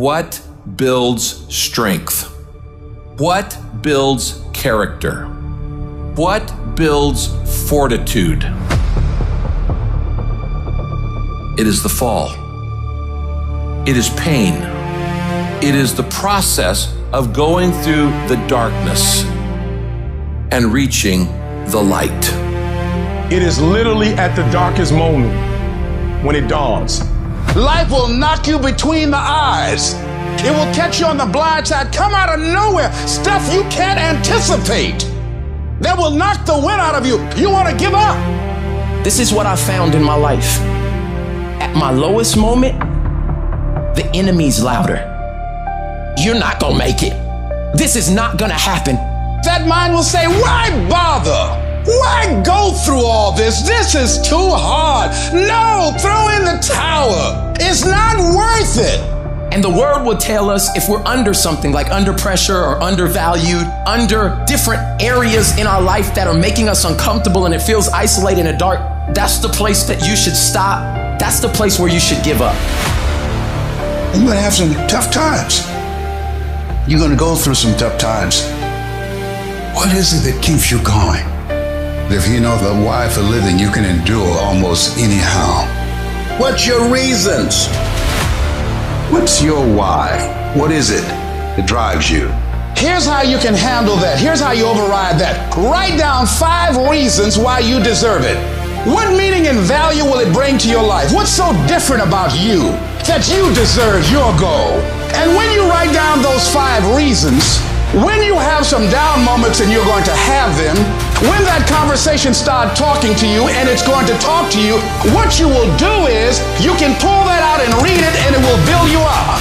What builds strength? What builds character? What builds fortitude? It is the fall. It is pain. It is the process of going through the darkness and reaching the light. It is literally at the darkest moment when it dawns. Life will knock you between the eyes. It will catch you on the blind side, come out of nowhere, stuff you can't anticipate. That will knock the wind out of you. You want to give up. This is what I found in my life. At my lowest moment, the enemy's louder. You're not gonna make it. This is not gonna happen. That mind will say, why bother? Why go through all this? This is too hard. No, throw in the towel. It's not worth it. And the word will tell us if we're under something, like under pressure or undervalued, under different areas in our life that are making us uncomfortable and it feels isolated and dark. That's the place that you should stop. That's the place where you should give up. You're going to have some tough times. You're going to go through some tough times. What is it that keeps you going? If you know the why for living, you can endure almost anyhow. What's your reasons? What's your why? What is it that drives you? Here's how you can handle that. Here's how you override that. Write down 5 reasons why you deserve it. What meaning and value will it bring to your life? What's so different about you that you deserve your goal? And when you write down those 5 reasons, when you have some down moments, and you're going to have them, when that conversation starts talking to you and it's going to talk to you, what you will do is you can pull that out and read it and it will build you up.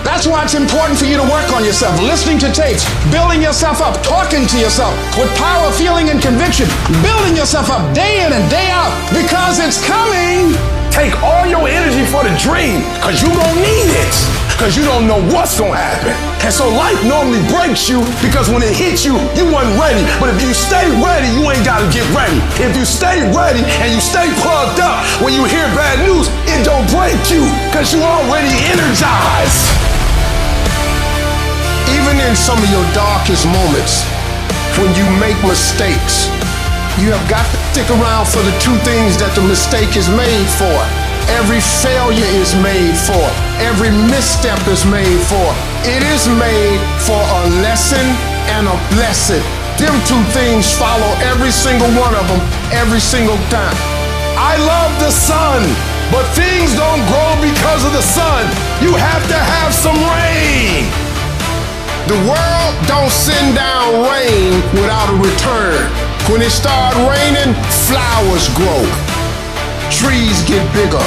That's why it's important for you to work on yourself, listening to tapes, building yourself up, talking to yourself with power, feeling, and conviction, building yourself up day in and day out, because it's coming. Take all your energy for the dream, because you're going to need it, because you don't know what's going to happen. And so life normally breaks you, because when it hits you, you weren't ready. But if you stay ready, you ain't got to get ready. If you stay ready and you stay plugged up, when you hear bad news, it don't break you, because you're already energized. Even in some of your darkest moments, when you make mistakes, you have got to stick around for the 2 things that the mistake is made for. Every failure is made for. Every misstep is made for. It is made for a lesson and a blessing. Them 2 things follow every single one of them, every single time. I love the sun, but things don't grow because of the sun. You have to have some rain. The world don't send down rain without a return. When it starts raining, flowers grow. Trees get bigger.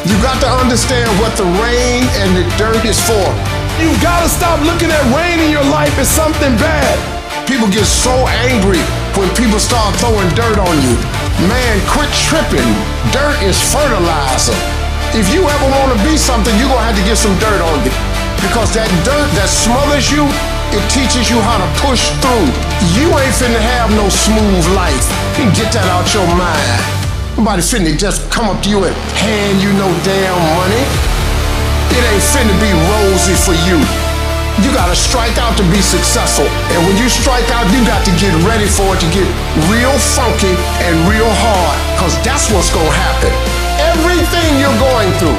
You got to understand what the rain and the dirt is for. You got to stop looking at rain in your life as something bad. People get so angry when people start throwing dirt on you. Man, quit tripping. Dirt is fertilizer. If you ever want to be something, you're going to have to get some dirt on you. Because that dirt that smothers you, it teaches you how to push through. You ain't finna have no smooth life. You get that out your mind. Nobody finna just come up to you and hand you no damn money. It ain't finna be rosy for you. You gotta strike out to be successful. And when you strike out, you got to get ready for it to get real funky and real hard, because that's what's gonna happen. Everything you're going through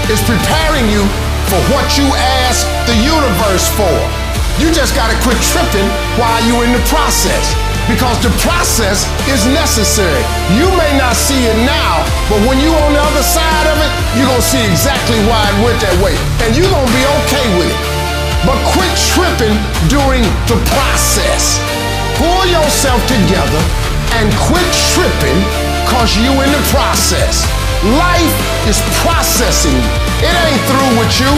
is preparing you for what you ask the universe for. You just gotta quit tripping while you're in the process, because the process is necessary. You may not see it now, but when you're on the other side of it, you're gonna see exactly why it went that way, and you're gonna be okay with it. But quit tripping during the process. Pull yourself together and quit tripping, cause you in the process. Life is processing you. It ain't through with you.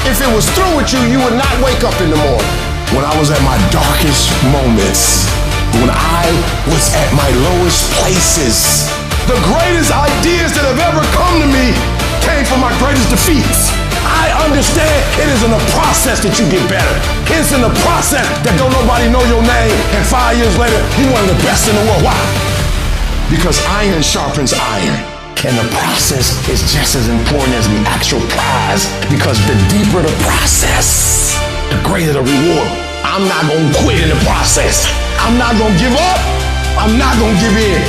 If it was through with you, you would not wake up in the morning. When I was at my darkest moments, when I was at my lowest places, the greatest ideas that have ever come to me came from my greatest defeats. I understand it is in the process that you get better. It's in the process that don't nobody know your name, and 5 years later, you're one of the best in the world. Why? Because iron sharpens iron. And the process is just as important as the actual prize, because the deeper the process, the greater the reward. I'm not gonna quit in the process. I'm not gonna give up. I'm not gonna give in.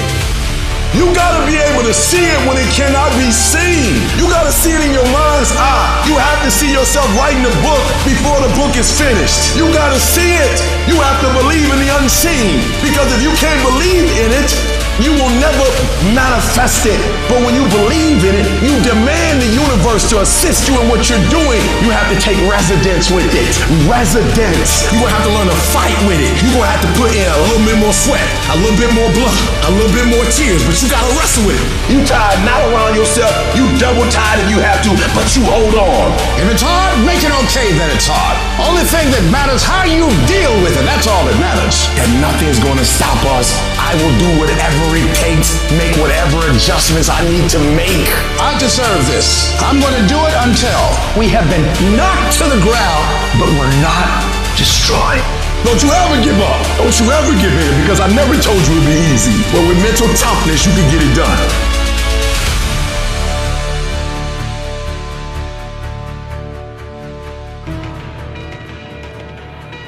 You gotta be able to see it when it cannot be seen. You gotta see it in your mind's eye. You have to see yourself writing the book before the book is finished. You gotta see it. You have to believe in the unseen. Because if you can't believe in it, you will never manifest it. But when you believe in it, you demand the universe to assist you in what you're doing. You have to take residence with it. Residence. You're gonna have to learn to fight with it. You're gonna have to put in a little bit more sweat, a little bit more blood, a little bit more tears, but you gotta wrestle with it. You tied not around yourself, you double tied if you have to, but you hold on. If it's hard, make it okay that it's hard. Only thing that matters how you deal with it. That's all that matters. And nothing's gonna stop us. I will do whatever it takes, make whatever adjustments I need to make. I deserve this. I'm going to do it until we have been knocked to the ground, but we're not destroyed. Don't you ever give up. Don't you ever give in, because I never told you it'd be easy. But with mental toughness, you can get it done.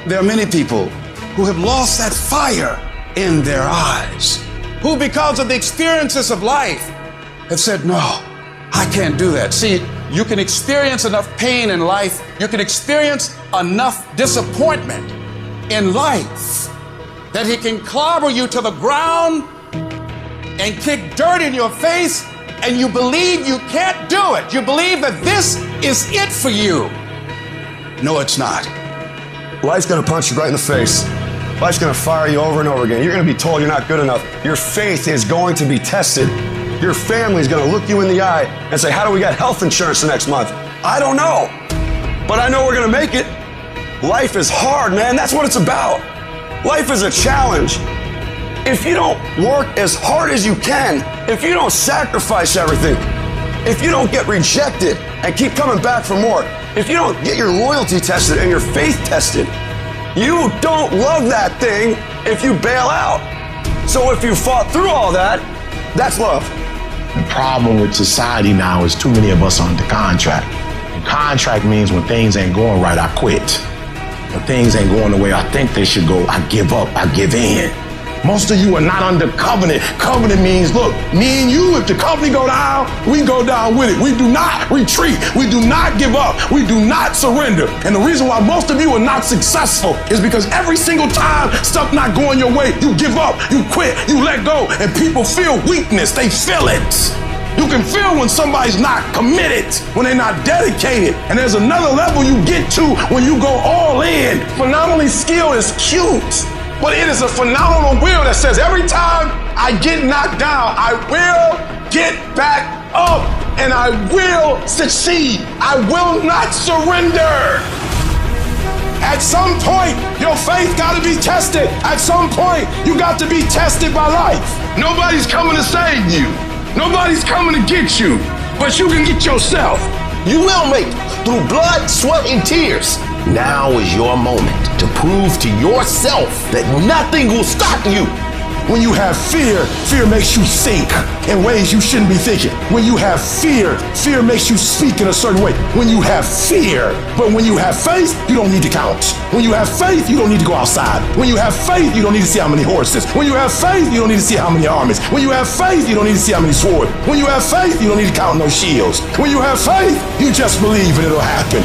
There are many people who have lost that fire in their eyes, who because of the experiences of life have said, no, I can't do that. See, you can experience enough pain in life, you can experience enough disappointment in life that he can clobber you to the ground and kick dirt in your face, and you believe you can't do it. You believe that this is it for you. No, it's not. Life's gonna punch you right in the face. Life's gonna fire you over and over again. You're gonna be told you're not good enough. Your faith is going to be tested. Your family's gonna look you in the eye and say, how do we get health insurance the next month? I don't know, but I know we're gonna make it. Life is hard, man. That's what it's about. Life is a challenge. If you don't work as hard as you can, if you don't sacrifice everything, if you don't get rejected and keep coming back for more, if you don't get your loyalty tested and your faith tested, you don't love that thing if you bail out. So if you fought through all that, that's love. The problem with society now is too many of us are under contract. And contract means when things ain't going right, I quit. When things ain't going the way I think they should go, I give up, I give in. Most of you are not under covenant. Covenant means, look, me and you, if the company go down, we go down with it. We do not retreat. We do not give up. We do not surrender. And the reason why most of you are not successful is because every single time stuff not going your way, you give up, you quit, you let go, and people feel weakness. They feel it. You can feel when somebody's not committed, when they're not dedicated. And there's another level you get to when you go all in. Phenomenally skilled is cute, but it is a phenomenal will that says every time I get knocked down, I will get back up and I will succeed. I will not surrender. At some point, your faith got to be tested. At some point, you got to be tested by life. Nobody's coming to save you. Nobody's coming to get you, but you can get yourself. You will make it through blood, sweat, and tears. Now is your moment to prove to yourself that nothing will stop you. When you have fear, fear makes you think in ways you shouldn't be thinking. When you have fear, fear makes you speak in a certain way. When you have fear, but when you have faith, you don't need to count. When you have faith, you don't need to go outside. When you have faith, you don't need to see how many horses. When you have faith, you don't need to see how many armies. When you have faith, you don't need to see how many swords. When you have faith, you don't need to count no shields. When you have faith, you just believe and it'll happen.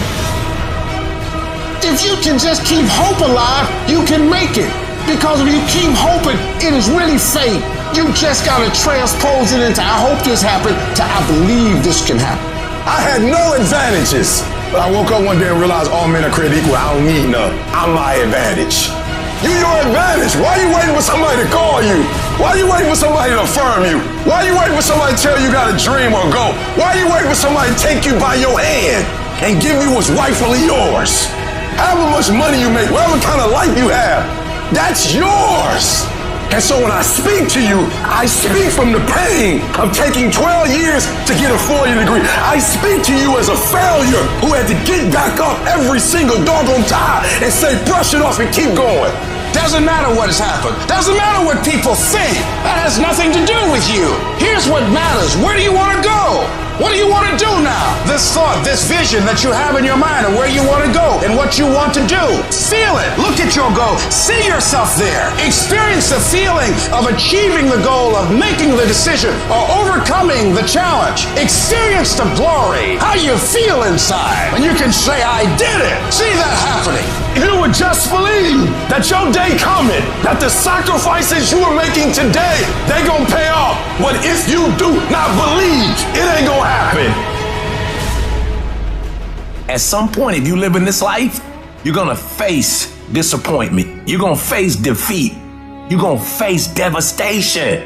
If you can just keep hope alive, you can make it. Because if you keep hoping, it is really faith. You just gotta transpose it into I hope this happens to I believe this can happen. I had no advantages, but I woke up one day and realized all men are created equal. I don't need none. I'm my advantage. You your advantage. Why are you waiting for somebody to call you? Why are you waiting for somebody to affirm you? Why are you waiting for somebody to tell you got a dream or go? Why are you waiting for somebody to take you by your hand and give you what's rightfully yours? However much money you make, whatever kind of life you have, that's yours. And so when I speak to you, I speak from the pain of taking 12 years to get a 4-year degree. I speak to you as a failure who had to get back up every single doggone time and say, brush it off and keep going. Doesn't matter what has happened. Doesn't matter what people think. That has nothing to do with you. Here's what matters. Where do you want to go? What do you want to do now? This thought, this vision that you have in your mind of where you want to go and what you want to do. Feel it. Look at your goal. See yourself there. Experience the feeling of achieving the goal, of making the decision, or overcoming the challenge. Experience the glory. How you feel inside. And you can say, I did it. See that happening. You would just believe that your day coming, that the sacrifices you are making today, they gonna pay off. But if you do not believe, it ain't gonna happen. At some point, if you live in this life, you're gonna face disappointment. You're gonna face defeat. You're gonna face devastation.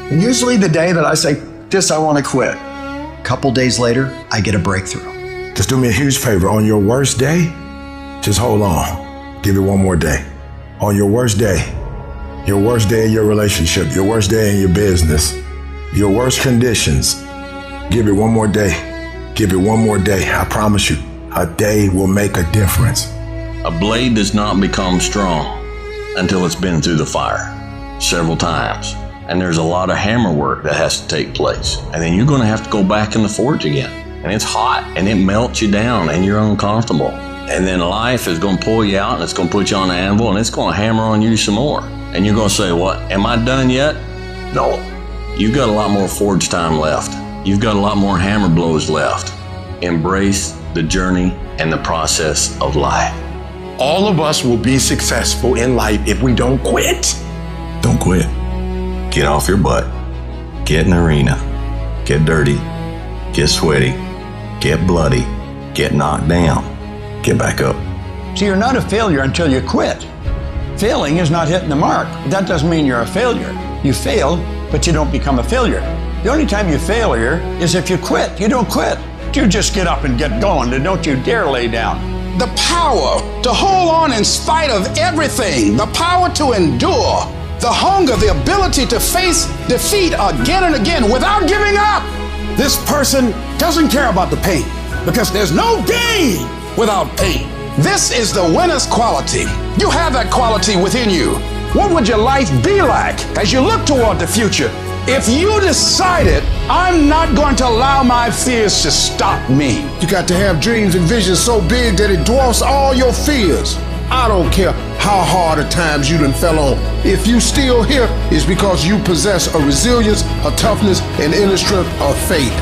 Usually the day that I say, I want to quit. A couple days later, I get a breakthrough. Just do me a huge favor. On your worst day, just hold on. Give it one more day. On your worst day in your relationship, your worst day in your business, your worst conditions, give it one more day. Give it one more day. I promise you, a day will make a difference. A blade does not become strong until it's been through the fire several times. And there's a lot of hammer work that has to take place. And then you're going to have to go back in the forge again. And it's hot and it melts you down and you're uncomfortable. And then life is going to pull you out and it's going to put you on the anvil and it's going to hammer on you some more. And you're going to say, what, am I done yet? No. You've got a lot more forge time left. You've got a lot more hammer blows left. Embrace the journey and the process of life. All of us will be successful in life if we don't quit. Don't quit. Get off your butt. Get in the arena. Get dirty. Get sweaty. Get bloody. Get knocked down. Get back up. See, you're not a failure until you quit. Failing is not hitting the mark. That doesn't mean you're a failure. You fail, but you don't become a failure. The only time you failure is if you quit. You don't quit. You just get up and get going, and don't you dare lay down. The power to hold on in spite of everything. The power to endure. The hunger, the ability to face defeat again and again without giving up. This person doesn't care about the pain because there's no gain without pain. This is the winner's quality. You have that quality within you. What would your life be like as you look toward the future if you decided, I'm not going to allow my fears to stop me? You got to have dreams and visions so big that it dwarfs all your fears. I don't care how hard at times you done fell on. If you still here, it's because you possess a resilience, a toughness, and inner strength of faith.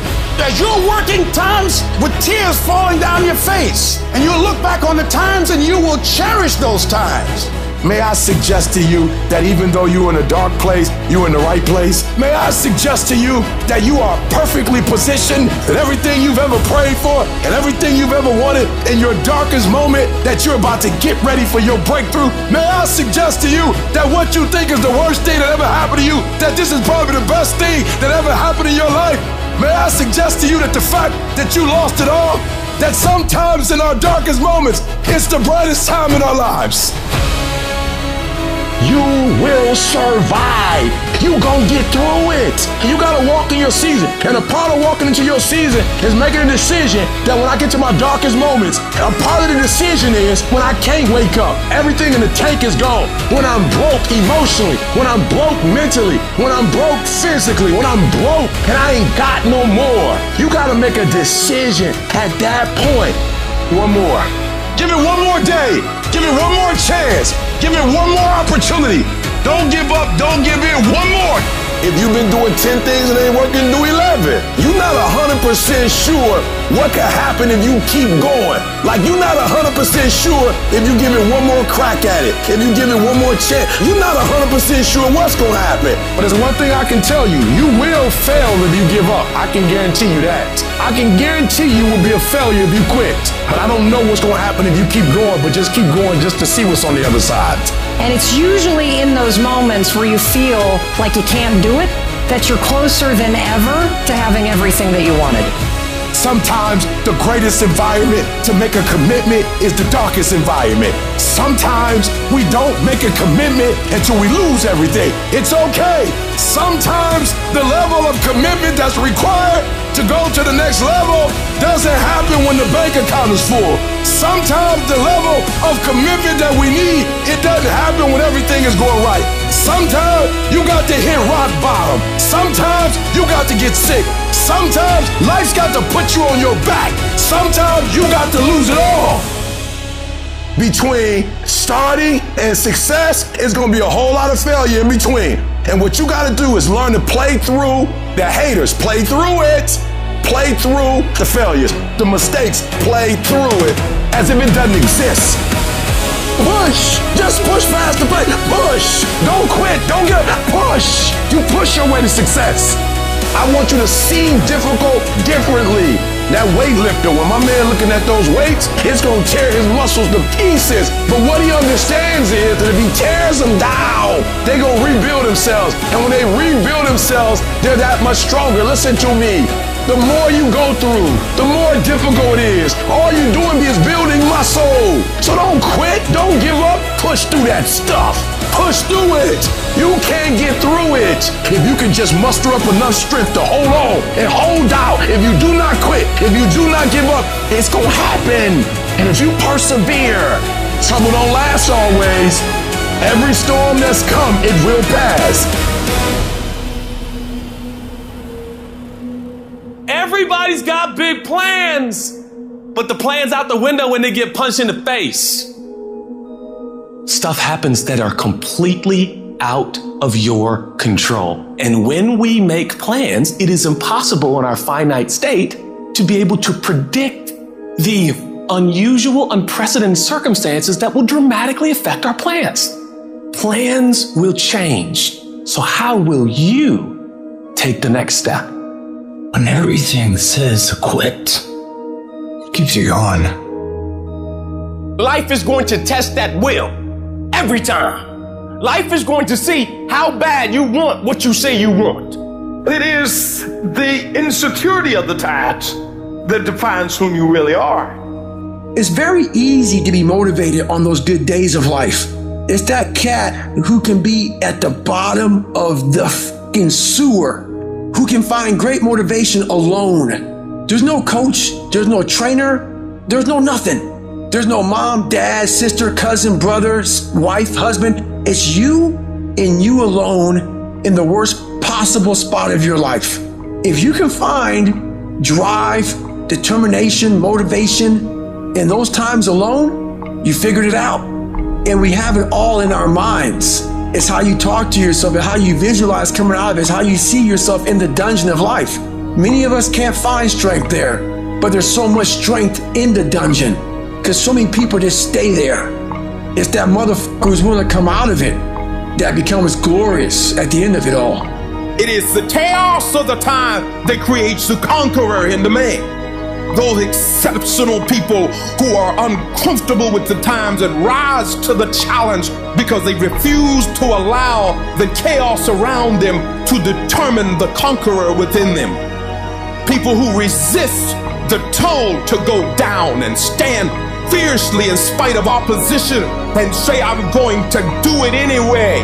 As you're working times with tears falling down your face, and you'll look back on the times and you will cherish those times. May I suggest to you that even though you're in a dark place, you're in the right place? May I suggest to you that you are perfectly positioned, that everything you've ever prayed for and everything you've ever wanted in your darkest moment, that you're about to get ready for your breakthrough? May I suggest to you that what you think is the worst thing that ever happened to you, that this is probably the best thing that ever happened in your life? May I suggest to you that the fact that you lost it all, that sometimes in our darkest moments, it's the brightest time in our lives. You will survive. You gonna get through it. You gotta walk in your season. And a part of walking into your season is making a decision that when I get to my darkest moments, a part of the decision is when I can't wake up, everything in the tank is gone. When I'm broke emotionally, when I'm broke mentally, when I'm broke physically, when I'm broke and I ain't got no more. You gotta make a decision at that point. One more. Give it one more day. Give it one more chance. Give it one more opportunity. Don't give up. Don't give in. One more. If you've been doing 10 things and ain't working, do 11. You're not 100% sure what could happen if you keep going. Like you're not 100% sure if you give it one more crack at it. If you give it one more chance, you're not 100% sure what's gonna happen. But there's one thing I can tell you, you will fail if you give up. I can guarantee you that. I can guarantee you will be a failure if you quit. But I don't know what's gonna happen if you keep going, but just keep going just to see what's on the other side. And it's usually in those moments where you feel like you can't do it that you're closer than ever to having everything that you wanted. Sometimes the greatest environment to make a commitment is the darkest environment. Sometimes we don't make a commitment until we lose everything. It's okay. Sometimes the level of commitment that's required to go to the next level doesn't happen when the bank account is full. Sometimes the level level of commitment that we need, it doesn't happen when everything is going right. Sometimes you got to hit rock bottom. Sometimes you got to get sick. Sometimes life's got to put you on your back. Sometimes you got to lose it all. Between starting and success, it's gonna be a whole lot of failure in between. And what you gotta do is learn to play through the haters, play through it, play through the failures, the mistakes, play through it as if it doesn't exist. Push, just push past the pain, push, don't quit, don't give up, push. You push your way to success. I want you to see difficult differently. That weightlifter, when my man looking at those weights, it's gonna tear his muscles to pieces. But what he understands is that if he tears them down, they gonna rebuild themselves. And when they rebuild themselves, they're that much stronger. Listen to me. The more you go through, the more difficult it is. All you're doing is building muscle. So don't quit, don't give up, push through that stuff. Push through it. You can't get through it if you can just muster up enough strength to hold on and hold out. If you do not quit, if you do not give up, it's gonna happen. And if you persevere, trouble don't last always. Every storm that's come, it will pass. Everybody's got big plans, but the plan's out the window when they get punched in the face. Stuff happens that are completely out of your control. And when we make plans, it is impossible in our finite state to be able to predict the unusual, unprecedented circumstances that will dramatically affect our plans. Plans will change. So how will you take the next step? When everything says to quit, it keeps you going. Life is going to test that will every time. Life is going to see how bad you want what you say you want. It is the insecurity of the times that defines whom you really are. It's very easy to be motivated on those good days of life. It's that cat who can be at the bottom of the fucking sewer, who can find great motivation alone. There's no coach, there's no trainer, there's no nothing. There's no mom, dad, sister, cousin, brother, wife, husband. It's you and you alone in the worst possible spot of your life. If you can find drive, determination, motivation in those times alone, you figured it out. And we have it all in our minds. It's how you talk to yourself and how you visualize coming out of it. It's how you see yourself in the dungeon of life. Many of us can't find strength there, but there's so much strength in the dungeon because so many people just stay there. It's that motherfucker who's willing to come out of it that becomes glorious at the end of it all. It is the chaos of the time that creates the conqueror in the man. Those exceptional people who are uncomfortable with the times and rise to the challenge because they refuse to allow the chaos around them to determine the conqueror within them. People who resist the toll to go down and stand fiercely in spite of opposition and say, I'm going to do it anyway.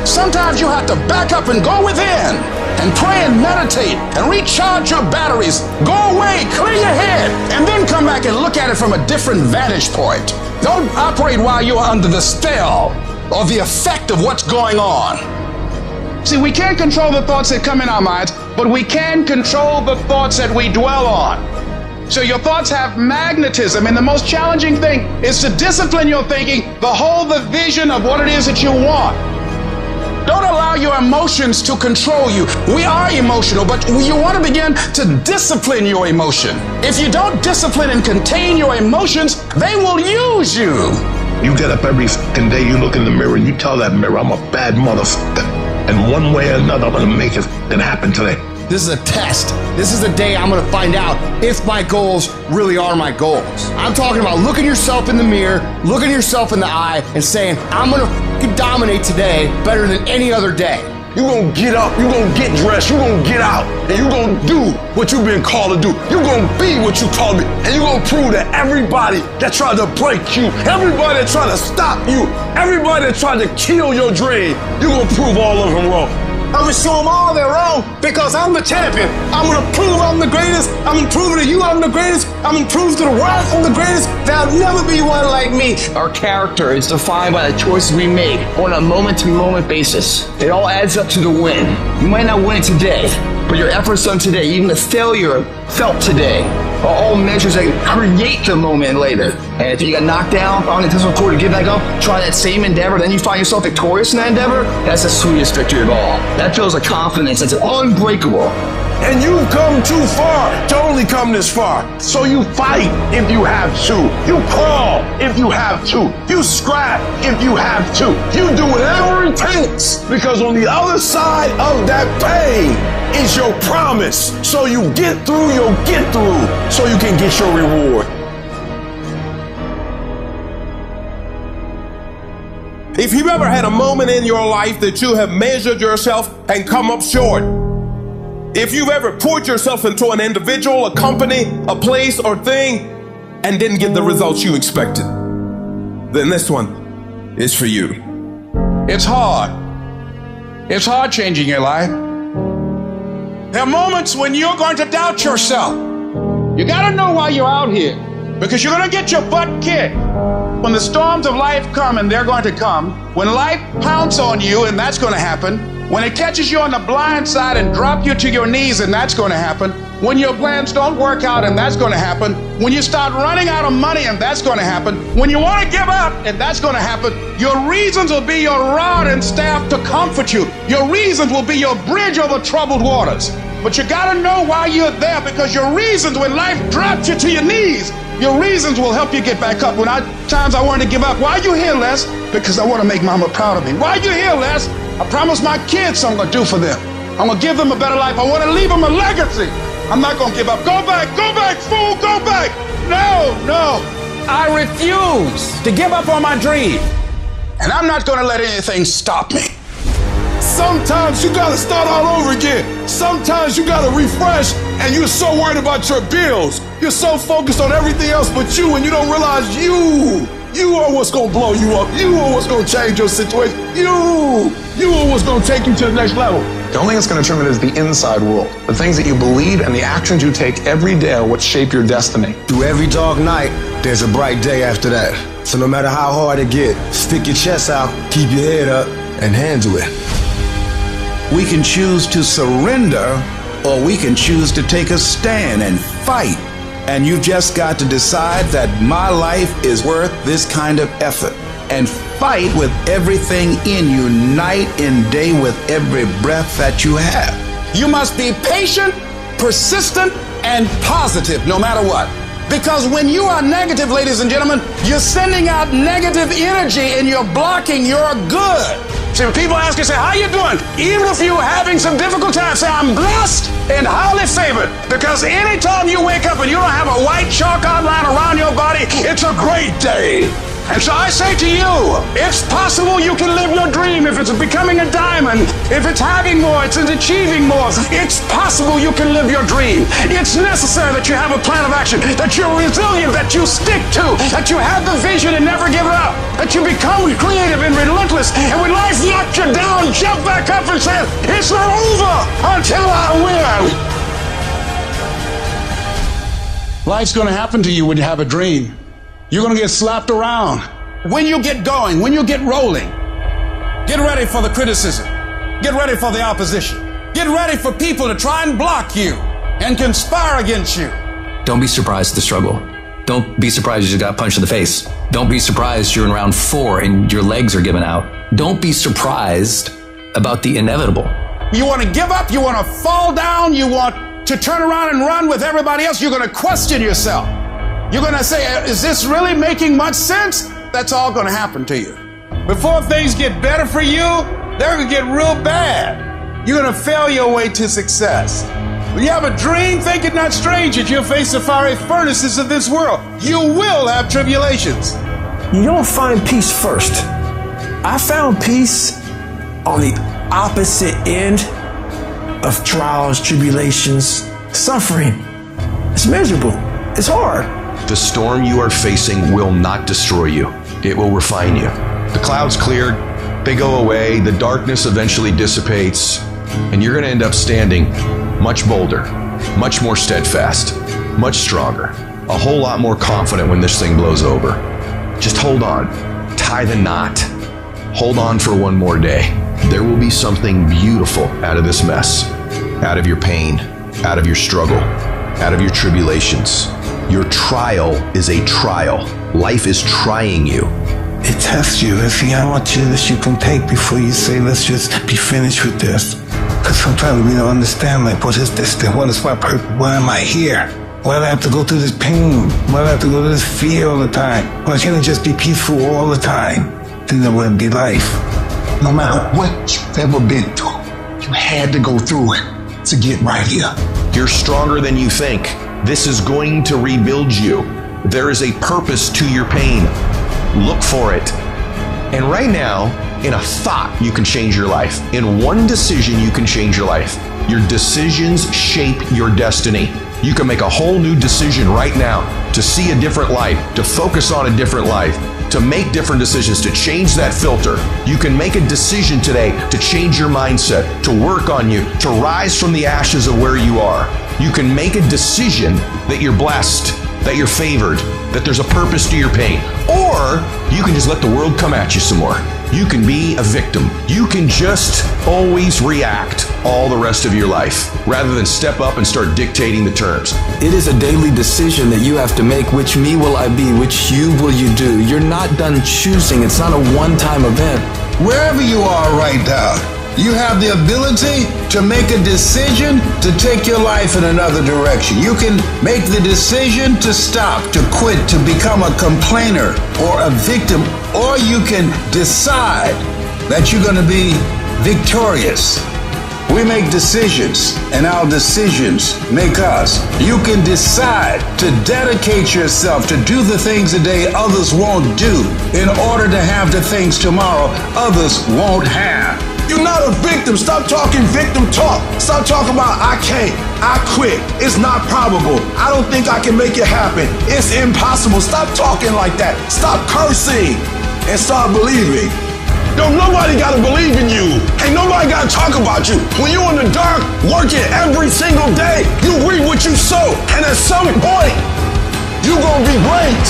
Sometimes you have to back up and go within and pray and meditate and recharge your batteries. Go away, clear your head, and then come back and look at it from a different vantage point. Don't operate while you're under the spell or the effect of what's going on. See, we can't control the thoughts that come in our minds, but we can control the thoughts that we dwell on. So your thoughts have magnetism, and the most challenging thing is to discipline your thinking, hold the vision of what it is that you want. Don't allow your emotions to control you. We are emotional, but you want to begin to discipline your emotion. If you don't discipline and contain your emotions, they will use you. You get up every fucking day, you look in the mirror, and you tell that mirror, I'm a bad motherfucker. And one way or another, I'm gonna make it happen today. This is a test. This is a day I'm gonna find out if my goals really are my goals. I'm talking about looking yourself in the mirror, looking yourself in the eye, and saying, I'm gonna dominate today better than any other day. You're gonna get up, you're gonna get dressed, you're gonna get out, and you're gonna do what you've been called to do. You're gonna be what you called to be, and you're gonna prove that everybody that tried to break you, everybody that tried to stop you, everybody that tried to kill your dream, you're gonna prove all of them wrong. I'm gonna show them all they're wrong because I'm the champion. I'm gonna prove I'm the greatest. I'm gonna prove to you I'm the greatest. I'm gonna prove to the world I'm the greatest. There'll never be one like me. Our character is defined by the choices we make on a moment-to-moment basis. It all adds up to the win. You might not win it today, but your efforts done today, even the failure felt today, are all measures that create the moment later. And if you got knocked down on the intentional core to get back up, try that same endeavor, then you find yourself victorious in that endeavor, that's the sweetest victory of all. That feels like confidence that's unbreakable. And you've come too far to only come this far. So you fight if you have to. You crawl if you have to. You scrap if you have to. You do whatever it takes, because on the other side of that pain is your promise. So you get through, you'll get through, so you can get your reward. If you've ever had a moment in your life that you have measured yourself and come up short, if you've ever poured yourself into an individual, a company, a place or thing, and didn't get the results you expected, then this one is for you. It's hard. It's hard changing your life. There are moments when you're going to doubt yourself. You gotta know why you're out here, because you're gonna get your butt kicked. When the storms of life come, and they're going to come, when life pounces on you, and that's gonna happen, when it catches you on the blind side and drop you to your knees, and that's gonna happen, when your plans don't work out, and that's gonna happen, when you start running out of money, and that's gonna happen, when you wanna give up, and that's gonna happen, your reasons will be your rod and staff to comfort you. Your reasons will be your bridge over troubled waters. But you gotta know why you're there, because your reasons, when life drops you to your knees, your reasons will help you get back up. When times I wanted to give up, why are you here, Les? Because I want to make mama proud of me. Why are you here, Les? I promised my kids I'm going to do for them. I'm going to give them a better life. I want to leave them a legacy. I'm not going to give up. Go back, fool, go back. No. I refuse to give up on my dream. And I'm not going to let anything stop me. Sometimes you gotta start all over again. Sometimes you gotta refresh, and you're so worried about your bills. You're so focused on everything else but you, and you don't realize you are what's gonna blow you up. You are what's gonna change your situation. You are what's gonna take you to the next level. The only thing that's gonna determine is the inside world. The things that you believe and the actions you take every day are what shape your destiny. Through every dark night, there's a bright day after that. So no matter how hard it gets, stick your chest out, keep your head up, and handle it. We can choose to surrender, or we can choose to take a stand and fight. And you've just got to decide that my life is worth this kind of effort. And fight with everything in you, night and day, with every breath that you have. You must be patient, persistent, and positive no matter what. Because when you are negative, ladies and gentlemen, you're sending out negative energy and you're blocking your good. See, when people ask you, say, how you doing? Even if you're having some difficult times, say, I'm blessed and highly favored. Because anytime you wake up and you don't have a white chalk outline around your body, it's a great day. And so I say to you, it's possible you can live your dream. If it's becoming a diamond, if it's having more, it's achieving more. It's possible you can live your dream. It's necessary that you have a plan of action, that you're resilient, that you stick to, that you have the vision and never give up, that you become creative and relentless. And when life knocks you down, jump back up and say, it's not over until I win. Life's going to happen to you when you have a dream. You're going to get slapped around. When you get going, when you get rolling, get ready for the criticism. Get ready for the opposition. Get ready for people to try and block you and conspire against you. Don't be surprised at the struggle. Don't be surprised you got punched in the face. Don't be surprised you're in round 4 and your legs are giving out. Don't be surprised about the inevitable. You want to give up, you want to fall down, you want to turn around and run with everybody else, you're going to question yourself. You're going to say, is this really making much sense? That's all going to happen to you. Before things get better for you, they're going to get real bad. You're going to fail your way to success. When you have a dream, think it not strange that you'll face the fiery furnaces of this world. You will have tribulations. You don't find peace first. I found peace on the opposite end of trials, tribulations, suffering. It's miserable. It's hard. The storm you are facing will not destroy you. It will refine you. The clouds cleared, they go away, the darkness eventually dissipates, And you're going to end up standing much bolder, much more steadfast, much stronger, a whole lot more confident when this thing blows over. Just hold on. Tie the knot. Hold on for one more day. There will be something beautiful out of this mess, out of your pain, out of your struggle, out of your tribulations. Your trial is a trial. Life is trying you. It tests you. It's the attitude that you can take before you say, let's just be finished with this. Because sometimes we don't understand, like, what is this thing? What is my purpose? Why am I here? Why do I have to go through this pain? Why do I have to go through this fear all the time? Why can't it just be peaceful all the time? Then there wouldn't be life. No matter what you've ever been through, you had to go through it to get right here. You're stronger than you think. This is going to rebuild you. There is a purpose to your pain. Look for it. And right now, in a thought, you can change your life. In one decision, you can change your life. Your decisions shape your destiny. You can make a whole new decision right now to see a different light, to focus on a different life, to make different decisions, to change that filter. You can make a decision today to change your mindset, to work on you, to rise from the ashes of where you are. You can make a decision that you're blessed, that you're favored, that there's a purpose to your pain. Or you can just let the world come at you some more. You can be a victim. You can just always react all the rest of your life rather than step up and start dictating the terms. It is a daily decision that you have to make. Which me will I be? Which you will you do? You're not done choosing. It's not a one-time event. Wherever you are right now, you have the ability to make a decision to take your life in another direction. You can make the decision to stop, to quit, to become a complainer or a victim, or you can decide that you're going to be victorious. We make decisions, and our decisions make us. You can decide to dedicate yourself to do the things today others won't do in order to have the things tomorrow others won't have. You're not a victim. Stop talking victim talk. Stop talking about I can't, I quit, it's not probable, I don't think I can make it happen, it's impossible. Stop talking like that. Stop cursing and start believing. Don't nobody gotta believe in you. Ain't nobody gotta talk about you. When you in the dark, working every single day, you reap what you sow. And at some point, you gonna be great.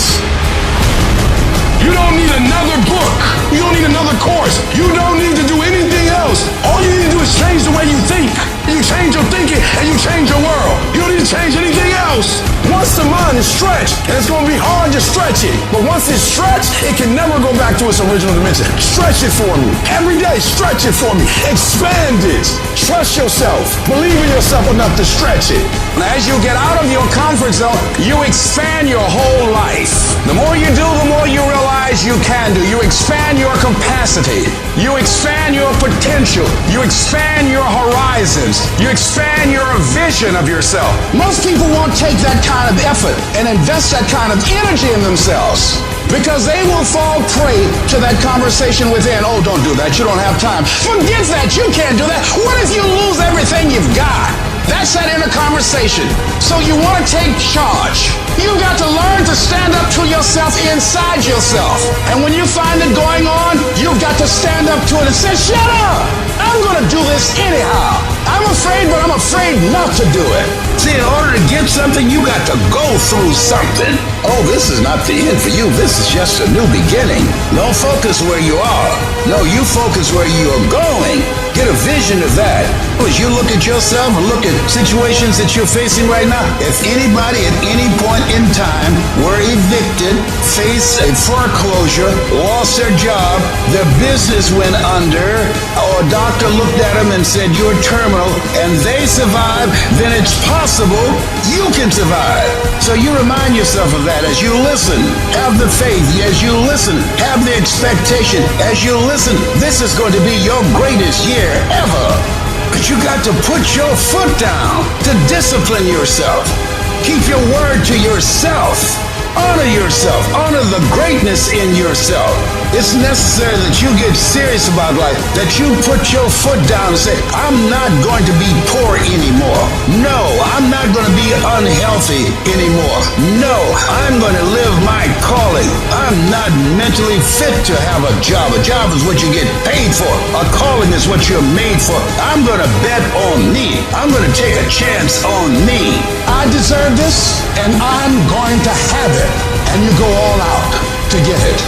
You don't need another book. You don't need another course. You don't need to do anything else. All you need to do is change the way you think. You change your thinking and you change your world. You don't need to change anything else. Once the mind is stretched, and it's going to be hard to stretch it, but once it's stretched, it can never go back to its original dimension. Stretch it for me. Every day, stretch it for me. Expand it. Trust yourself. Believe in yourself enough to stretch it. As you get out of your comfort zone, you expand your whole life. The more you do, the more you realize you can do. You expand your capacity. You expand your potential. You expand your horizons. You expand your vision of yourself. Most people won't take that kind of effort and invest that kind of energy in themselves because they will fall prey to that conversation within. Oh, don't do that. You don't have time. Forget that. You can't do that. What if you lose everything you've got? That's that inner conversation. So you want to take charge. You've got to learn to stand up to yourself inside yourself. And when you find it going on, you've got to stand up to it and say, shut up! I'm going to do this anyhow. I'm afraid, but I'm afraid not to do it. See, in order to get something, you got to go through something. Oh, this is not the end for you. This is just a new beginning. Don't focus where you are. No, you focus where you're going. Get a vision of that. As you look at yourself and look at situations that you're facing right now, if anybody at any point in time were evicted, faced a foreclosure, lost their job, their business went under, or a doctor looked at them and said, you're terminal, and they survive, then it's possible you can survive. So you remind yourself of that as you listen. Have the faith as you listen. Have the expectation as you listen. This is going to be your greatest year ever. But you got to put your foot down to discipline yourself. Keep your word to yourself. Honor yourself. Honor the greatness in yourself. It's necessary that you get serious about life, that you put your foot down and say, I'm not going to be poor anymore. No, I'm not going to be unhealthy anymore. No, I'm going to live my calling. I'm not mentally fit to have a job. A job is what you get paid for. A calling is what you're made for. I'm going to bet on me. I'm going to take a chance on me. I deserve this, and I'm going to have it. And you go all out to get it.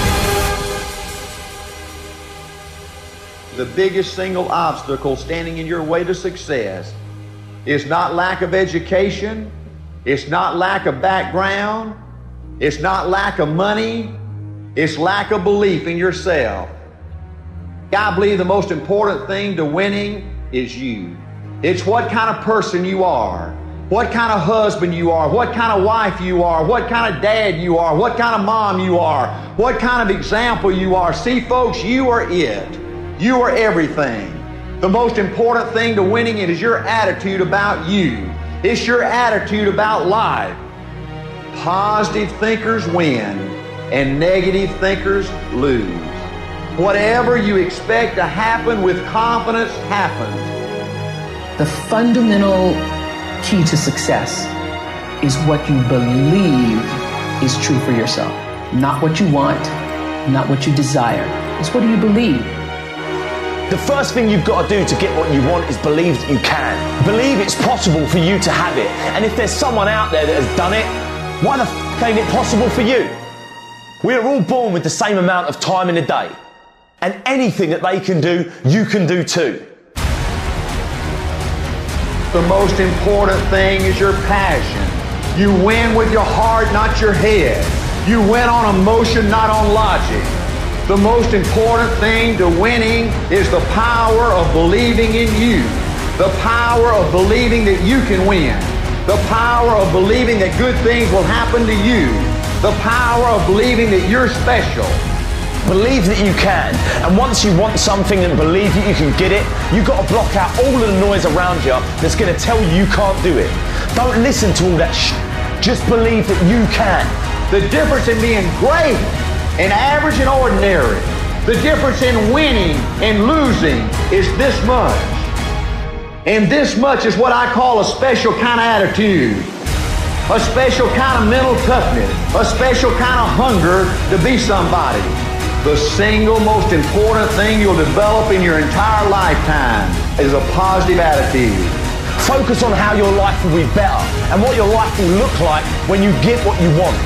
The biggest single obstacle standing in your way to success is not lack of education, it's not lack of background, it's not lack of money, it's lack of belief in yourself. I believe the most important thing to winning is you. It's what kind of person you are, what kind of husband you are, what kind of wife you are, what kind of dad you are, what kind of mom you are, what kind of example you are. See, folks, you are it. You are everything. The most important thing to winning it is your attitude about you. It's your attitude about life. Positive thinkers win and negative thinkers lose. Whatever you expect to happen with confidence happens. The fundamental key to success is what you believe is true for yourself. Not what you want, not what you desire. It's what do you believe? The first thing you've got to do to get what you want is believe that you can. Believe it's possible for you to have it. And if there's someone out there that has done it, why the f*** ain't it possible for you? We are all born with the same amount of time in a day. And anything that they can do, you can do too. The most important thing is your passion. You win with your heart, not your head. You win on emotion, not on logic. The most important thing to winning is the power of believing in you. The power of believing that you can win. The power of believing that good things will happen to you. The power of believing that you're special. Believe that you can. And once you want something and believe that you can get it, you've got to block out all of the noise around you that's going to tell you you can't do it. Don't listen to all that shit. Just believe that you can. The difference in being great and average and ordinary, the difference in winning and losing is this much. And this much is what I call a special kind of attitude, a special kind of mental toughness, a special kind of hunger to be somebody. The single most important thing you'll develop in your entire lifetime is a positive attitude. Focus on how your life will be better and what your life will look like when you get what you want.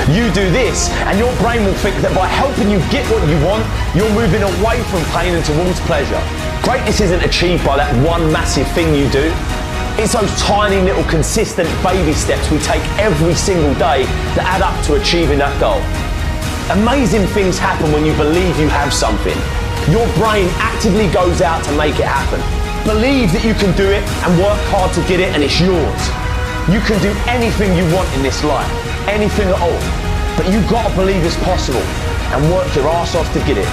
You do this, and your brain will think that by helping you get what you want, you're moving away from pain and towards pleasure. Greatness isn't achieved by that one massive thing you do. It's those tiny little consistent baby steps we take every single day that add up to achieving that goal. Amazing things happen when you believe you have something. Your brain actively goes out to make it happen. Believe that you can do it and work hard to get it, and it's yours. You can do anything you want in this life. Anything at all. But you've got to believe it's possible and work your ass off to get it.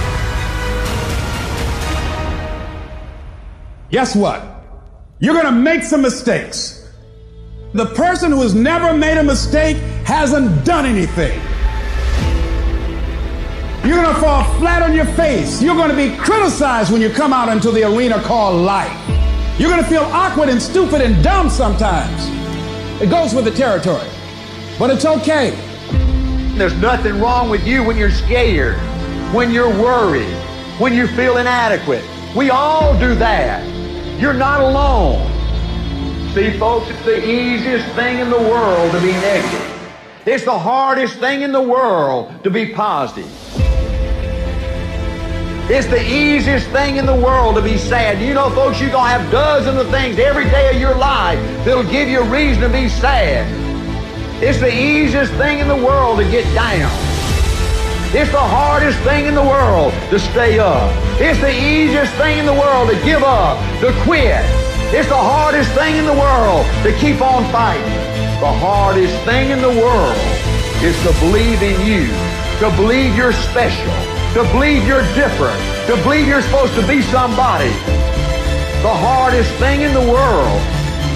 Guess what? You're going to make some mistakes. The person who has never made a mistake hasn't done anything. You're going to fall flat on your face. You're going to be criticized when you come out into the arena called life. You're going to feel awkward and stupid and dumb sometimes. It goes with the territory. But it's okay. There's nothing wrong with you when you're scared, when you're worried, when you feel inadequate. We all do that. You're not alone. See, folks, it's the easiest thing in the world to be negative. It's the hardest thing in the world to be positive. It's the easiest thing in the world to be sad. You know, folks, you're going to have dozens of things every day of your life that'll give you a reason to be sad. It's the easiest thing in the world to get down. It's the hardest thing in the world to stay up. It's the easiest thing in the world to give up, to quit. It's the hardest thing in the world to keep on fighting. The hardest thing in the world is to believe in you, to believe you're special, to believe you're different, to believe you're supposed to be somebody. The hardest thing in the world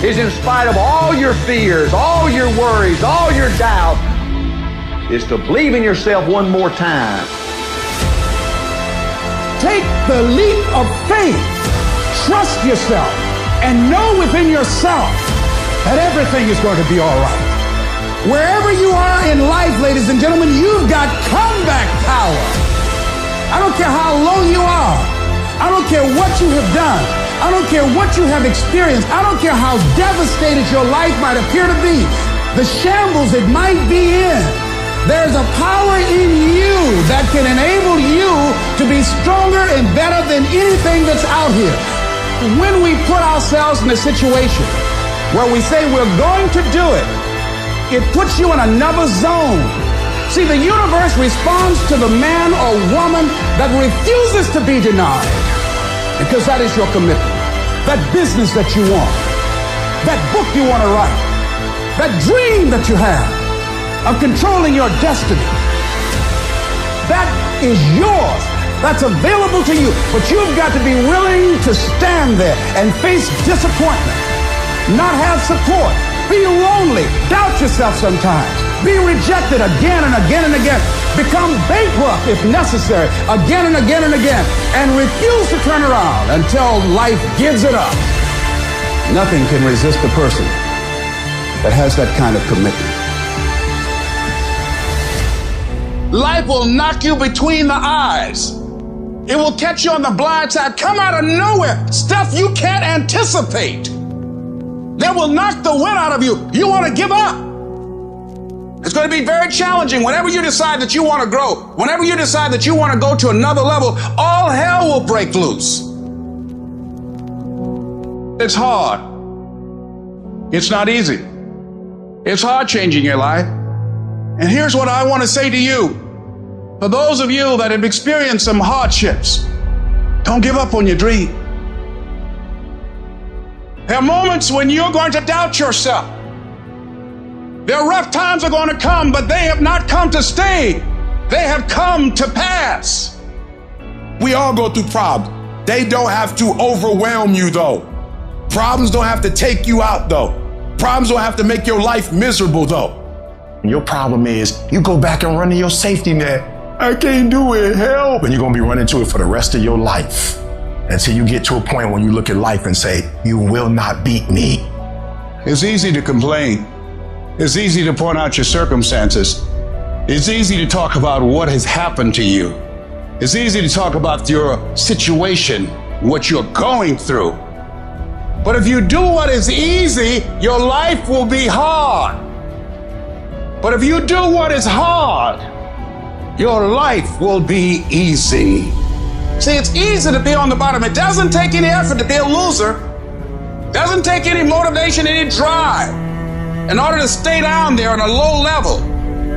is, in spite of all your fears, all your worries, all your doubt, is to believe in yourself one more time. Take the leap of faith. Trust yourself and know within yourself that everything is going to be all right. Wherever you are in life, ladies and gentlemen, you've got comeback power. I don't care how low you are. I don't care what you have done. I don't care what you have experienced. I don't care how devastated your life might appear to be. The shambles it might be in. There's a power in you that can enable you to be stronger and better than anything that's out here. When we put ourselves in a situation where we say we're going to do it, it puts you in another zone. See, the universe responds to the man or woman that refuses to be denied, because that is your commitment. That business that you want, that book you want to write, that dream that you have of controlling your destiny, that is yours. That's available to you. But you've got to be willing to stand there and face disappointment, not have support, be lonely, doubt yourself sometimes, be rejected again and again and again, become bankrupt if necessary, again and again and again, and refuse to turn around until life gives it up. Nothing can resist a person that has that kind of commitment. Life will knock you between the eyes. It will catch you on the blind side, come out of nowhere, stuff you can't anticipate. That will knock the wind out of you. You want to give up. It's going to be very challenging. Whenever you decide that you want to grow, whenever you decide that you want to go to another level, all hell will break loose. It's hard. It's not easy. It's hard changing your life. And here's what I want to say to you. For those of you that have experienced some hardships, don't give up on your dream. There are moments when you're going to doubt yourself. There are rough times are going to come, but they have not come to stay. They have come to pass. We all go through problems. They don't have to overwhelm you, though. Problems don't have to take you out, though. Problems don't have to make your life miserable, though. Your problem is you go back and run to your safety net. I can't do it, help. And you're going to be running to it for the rest of your life until you get to a point when you look at life and say, you will not beat me. It's easy to complain. It's easy to point out your circumstances. It's easy to talk about what has happened to you. It's easy to talk about your situation, what you're going through. But if you do what is easy, your life will be hard. But if you do what is hard, your life will be easy. See, it's easy to be on the bottom. It doesn't take any effort to be a loser. It doesn't take any motivation, any drive in order to stay down there on a low level.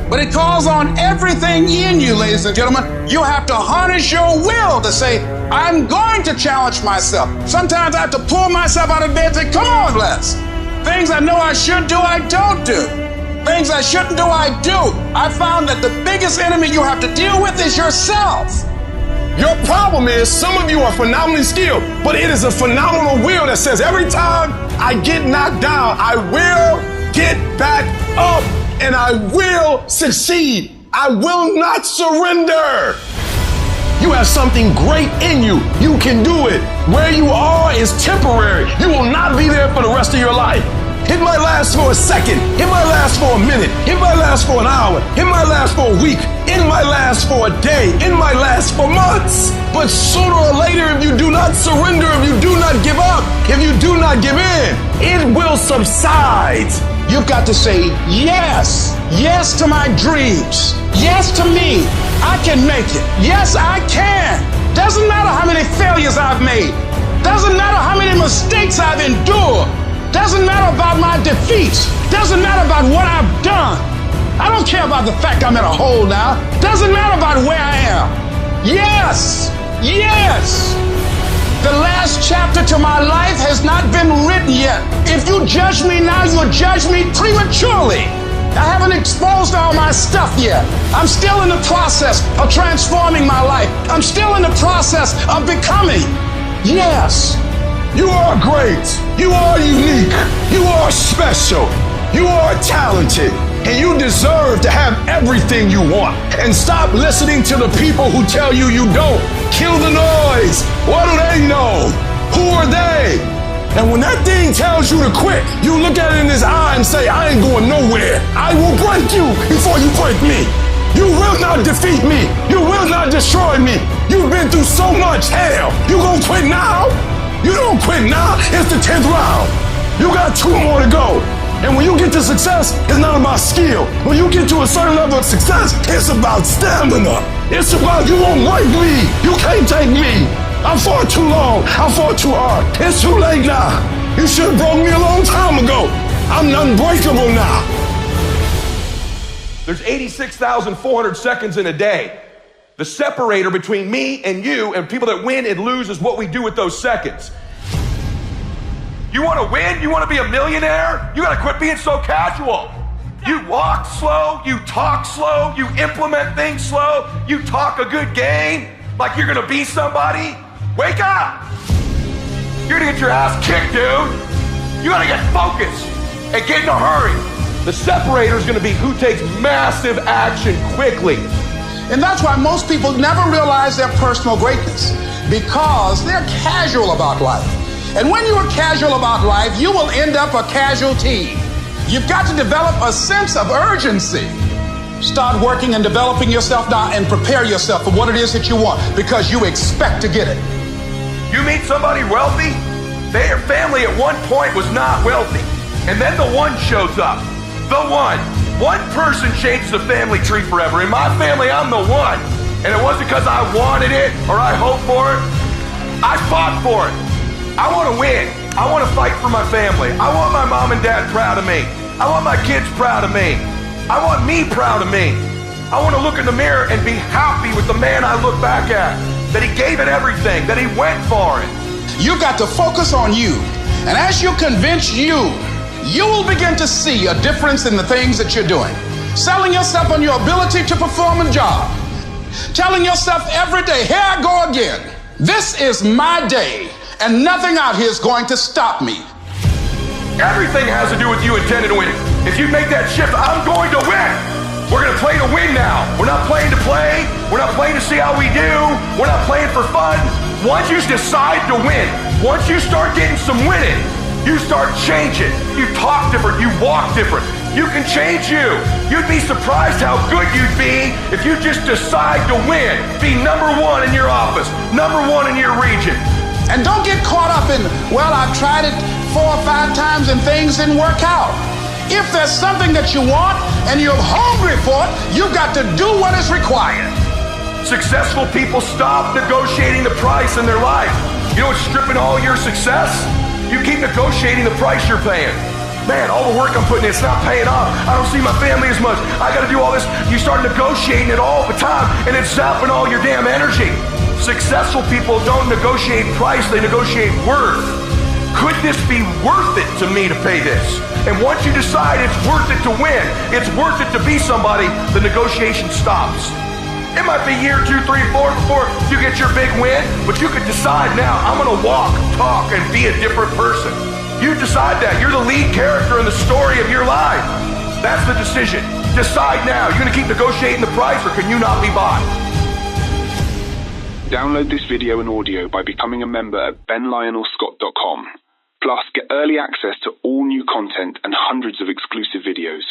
But it calls on everything in you, ladies and gentlemen. You have to harness your will to say, I'm going to challenge myself. Sometimes I have to pull myself out of bed and say, come on, Les. Things I know I should do, I don't do. Things I shouldn't do, I do. I found that the biggest enemy you have to deal with is yourself. Your problem is some of you are phenomenally skilled, but it is a phenomenal will that says every time I get knocked down, I will get back up and I will succeed. I will not surrender. You have something great in you. You can do it. Where you are is temporary. You will not be there for the rest of your life. It might last for a second. It might last for a minute. It might last for an hour. It might last for a week. It might last for a day. It might last for months. But sooner or later, if you do not surrender, if you do not give up, if you do not give in, it will subside. You've got to say yes. Yes to my dreams. Yes to me. I can make it. Yes, I can. Doesn't matter how many failures I've made. Doesn't matter how many mistakes I've endured. Doesn't matter about my defeats. Doesn't matter about what I've done. I don't care about the fact I'm in a hole now. Doesn't matter about where I am. Yes. Yes. The last chapter to my life has not been written yet. If you judge me now, you'll judge me prematurely. I haven't exposed all my stuff yet. I'm still in the process of transforming my life. I'm still in the process of becoming. Yes. You are great. You are unique. You are special. You are talented. And you deserve to have everything you want. And stop listening to the people who tell you you don't. Kill the noise. What do they know? Who are they? And when that thing tells you to quit, you look at it in his eye and say, I ain't going nowhere. I will break you before you break me. You will not defeat me. You will not destroy me. You've been through so much hell. You gonna quit now? You don't quit now. It's the 10th round. You got 2 more to go. And when you get to success, it's not about skill. When you get to a certain level of success, it's about stamina. It's about you won't break me. You can't take me. I fought too long. I fought too hard. It's too late now. You should have broke me a long time ago. I'm unbreakable now. There's 86,400 seconds in a day. The separator between me and you and people that win and lose is what we do with those seconds. You want to win? You want to be a millionaire? You got to quit being so casual. You walk slow, you talk slow, you implement things slow, you talk a good game like you're going to be somebody. Wake up! You're going to get your ass kicked, dude. You got to get focused and get in a hurry. The separator is going to be who takes massive action quickly. And that's why most people never realize their personal greatness, because they're casual about life. And when you are casual about life, you will end up a casualty. You've got to develop a sense of urgency. Start working and developing yourself now and prepare yourself for what it is that you want, because you expect to get it. You meet somebody wealthy, their family at one point was not wealthy. And then the one shows up. The one. One person changes the family tree forever. In my family, I'm the one. And it wasn't because I wanted it or I hoped for it. I fought for it. I want to win. I want to fight for my family. I want my mom and dad proud of me. I want my kids proud of me. I want me proud of me. I want to look in the mirror and be happy with the man I look back at. That he gave it everything. That he went for it. You've got to focus on you. And as you convince you, you will begin to see a difference in the things that you're doing. Selling yourself on your ability to perform a job. Telling yourself every day, here I go again. This is my day. And nothing out here is going to stop me. Everything has to do with you intending to win. If you make that shift, I'm going to win. We're going to play to win now. We're not playing to play. We're not playing to see how we do. We're not playing for fun. Once you decide to win, once you start getting some winning, you start changing. You talk different. You walk different. You can change you. You'd be surprised how good you'd be if you just decide to win. Be number 1 in your office, number 1 in your region. And don't get caught up in, well, I've tried it 4 or 5 times and things didn't work out. If there's something that you want and you're hungry for it, you've got to do what is required. Successful people stop negotiating the price in their life. You know what's stripping all your success? You keep negotiating the price you're paying. Man, all the work I'm putting in, it's not paying off. I don't see my family as much. I got to do all this. You start negotiating it all the time, and it's sapping all your damn energy. Successful people don't negotiate price, they negotiate worth. Could this be worth it to me to pay this? And once you decide it's worth it to win, it's worth it to be somebody, the negotiation stops. It might be year 2, 3, 4 before you get your big win, but you could decide now, I'm gonna walk, talk, and be a different person. You decide that. You're the lead character in the story of your life. That's the decision. Decide now. You're gonna keep negotiating the price, or can you not be bought? Download this video and audio by becoming a member at benlionelscott.com. Plus, get early access to all new content and hundreds of exclusive videos.